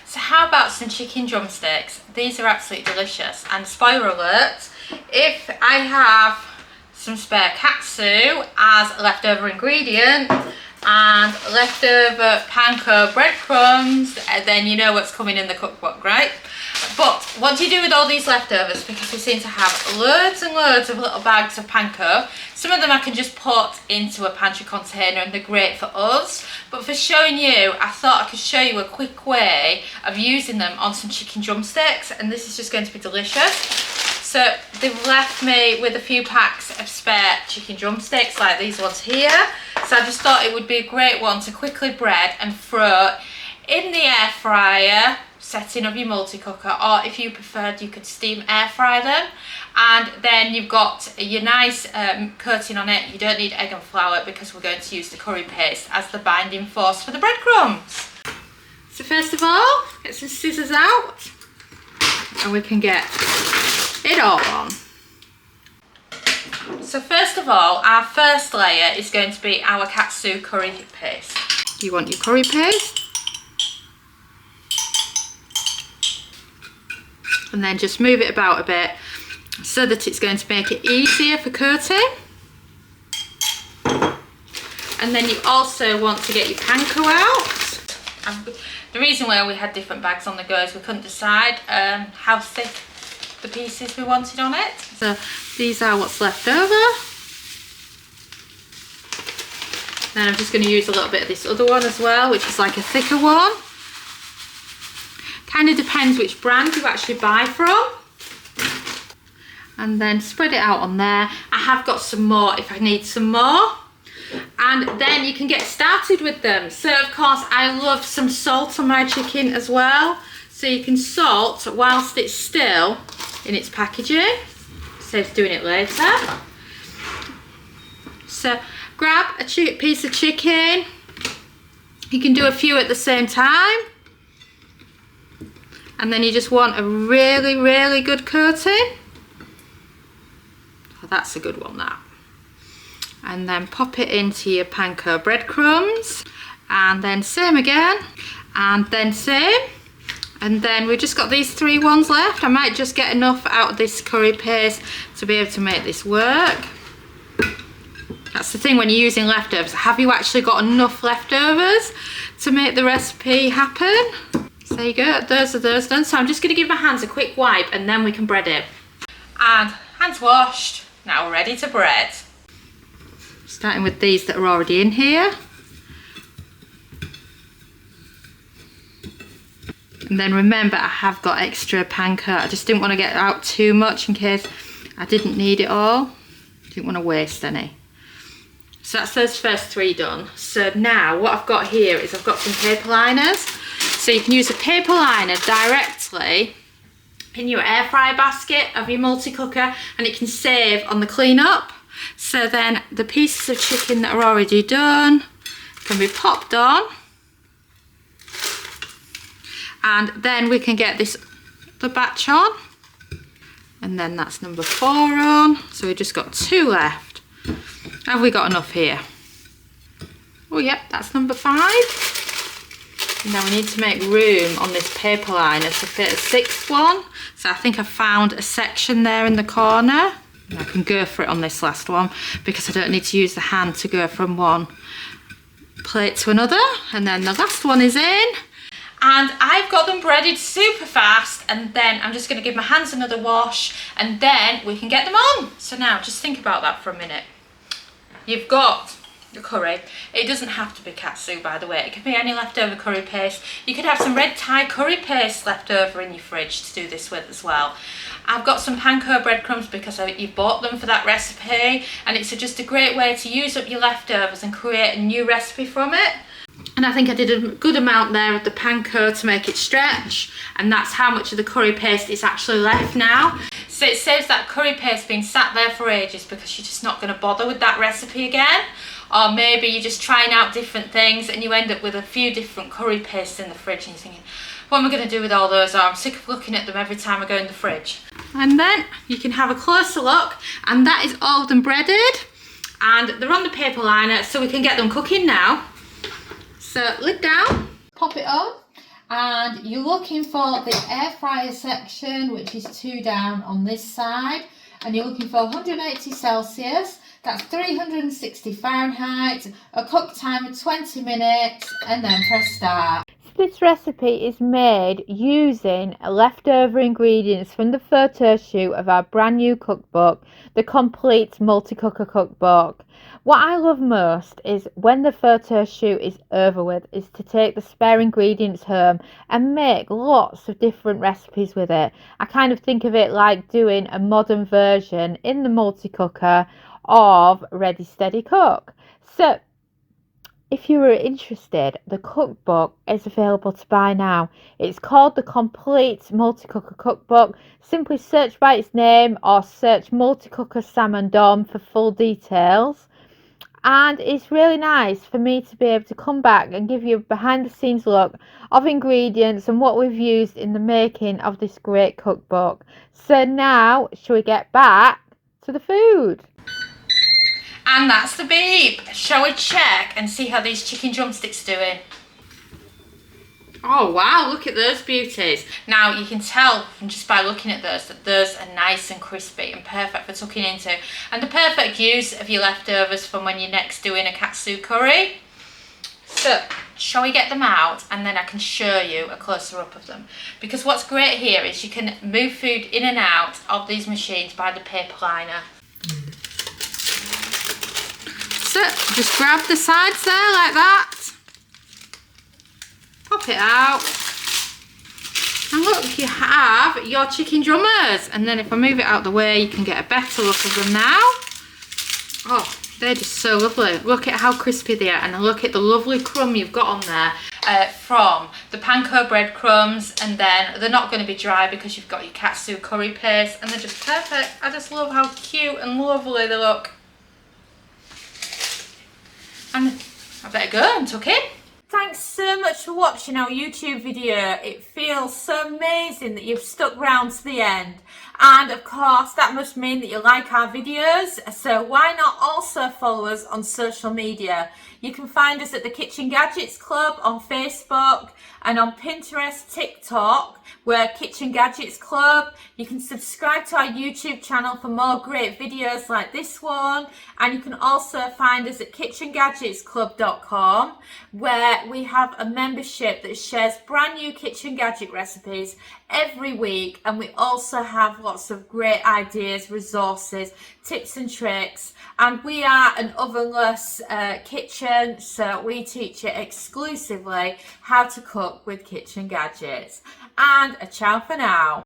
So how about some chicken drumsticks? These are absolutely delicious, and spoiler alert, if I have some spare katsu as a leftover ingredient and leftover panko breadcrumbs, then you know what's coming in the cookbook, right? But what do you do with all these leftovers? Because we seem to have loads and loads of little bags of panko. Some of them I can just put into a pantry container and they're great for us. But for showing you, I thought I could show you a quick way of using them on some chicken drumsticks, and this is just going to be delicious. So they've left me with a few packs of spare chicken drumsticks like these ones here. So I just thought it would be a great one to quickly bread and throw in the air fryer setting of your multi-cooker, or if you preferred you could steam air fry them, and then you've got your nice coating on it. You don't need egg and flour because we're going to use the curry paste as the binding force for the breadcrumbs. So first of all, get some scissors out and we can get it all on. So first of all, our first layer is going to be our katsu curry paste. You want your curry paste, and then just move it about a bit so that it's going to make it easier for coating. And then you also want to get your panko out. The reason why we had different bags on the go is we couldn't decide how thick the pieces we wanted on it. So these are what's left over. Then I'm just going to use a little bit of this other one as well, which is like a thicker one. Kind of depends which brand you actually buy from. And then spread it out on there. I have got some more if I need some more. And then you can get started with them. So of course I love some salt on my chicken as well. So you can salt whilst it's still in its packaging. Saves doing it later. So grab a piece of chicken. You can do a few at the same time. And then you just want a really, really good coating. Oh, that's a good one, that. And then pop it into your panko breadcrumbs. And then same again. And then same. And then we've just got these 3 ones left. I might just get enough out of this curry paste to be able to make this work. That's the thing when you're using leftovers. Have you actually got enough leftovers to make the recipe happen? So there you go, those are those done. So I'm just going to give my hands a quick wipe and then we can bread it. And hands washed, now we're ready to bread. Starting with these that are already in here. And then remember, I have got extra panko. I just didn't want to get out too much in case I didn't need it all. Didn't want to waste any. So that's those first 3 done. So now what I've got here is I've got some paper liners. So you can use a paper liner directly in your air fryer basket of your multi-cooker, and it can save on the cleanup. So then the pieces of chicken that are already done can be popped on. And then we can get the batch on. And then that's number 4 on. So we've just got 2 left. Have we got enough here? Oh yep, that's number 5. Now we need to make room on this paper liner to fit a 6th one. So I think I found a section there in the corner. And I can go for it on this last one because I don't need to use the hand to go from one plate to another. And then the last one is in. And I've got them breaded super fast, and then I'm just going to give my hands another wash and then we can get them on. So now just think about that for a minute. You've got your curry. It doesn't have to be katsu, by the way. It could be any leftover curry paste. You could have some red Thai curry paste left over in your fridge to do this with as well. I've got some panko breadcrumbs because you bought them for that recipe, and it's just a great way to use up your leftovers and create a new recipe from it. And I think I did a good amount there of the panko to make it stretch, and that's how much of the curry paste is actually left now. So it saves that curry paste being sat there for ages because you're just not going to bother with that recipe again. Or maybe you're just trying out different things and you end up with a few different curry pastes in the fridge and you're thinking, what am I going to do with all those? Oh, I'm sick of looking at them every time I go in the fridge. And then you can have a closer look, and that is all of them breaded, and they're on the paper liner, so we can get them cooking now. So lid down, pop it on, And you're looking for the air fryer section, which is 2 down on this side, and you're looking for 180 Celsius, that's 360 Fahrenheit, a cook time of 20 minutes, and then press start. This recipe is made using leftover ingredients from the photo shoot of our brand new cookbook, the Complete Multi-Cooker Cookbook. What I love most is when the photo shoot is over with, is to take the spare ingredients home and make lots of different recipes with it. I kind of think of it like doing a modern version in the multi-cooker of Ready Steady Cook. So if you were interested, the cookbook is available to buy now. It's called the Complete Multi-Cooker Cookbook. Simply search by its name or search Multi-Cooker Sam and Dom for full details. And it's really nice for me to be able to come back and give you a behind the scenes look of ingredients and what we've used in the making of this great cookbook. So now, shall we get back to the food? And that's the beep. Shall we check and see how these chicken drumsticks are doing? Oh wow, look at those beauties. Now you can tell from just by looking at those that those are nice and crispy and perfect for tucking into, and the perfect use of your leftovers from when you're next doing a katsu curry. So shall we get them out and then I can show you a closer up of them, because what's great here is you can move food in and out of these machines by the paper liner. So just grab the sides there like that, pop it out, and look, you have your chicken drummers. And then if I move it out the way, you can get a better look of them now. Oh, they're just so lovely. Look at how crispy they are, and look at the lovely crumb you've got on there from the panko breadcrumbs, and then they're not going to be dry because you've got your katsu curry paste, and they're just perfect. I just love how cute and lovely they look. And I better go and tuck in. Thanks so much for watching our YouTube video. It feels so amazing that you've stuck around to the end. And of course, that must mean that you like our videos. So why not also follow us on social media? You can find us at the Kitchen Gadgets Club on Facebook, and on Pinterest, TikTok, we're Kitchen Gadgets Club. You can subscribe to our YouTube channel for more great videos like this one. And you can also find us at KitchenGadgetsClub.com, where we have a membership that shares brand new kitchen gadget recipes every week. And we also have lots of great ideas, resources, tips and tricks. And we are an ovenless kitchen, so we teach you exclusively how to cook with kitchen gadgets. And a ciao for now.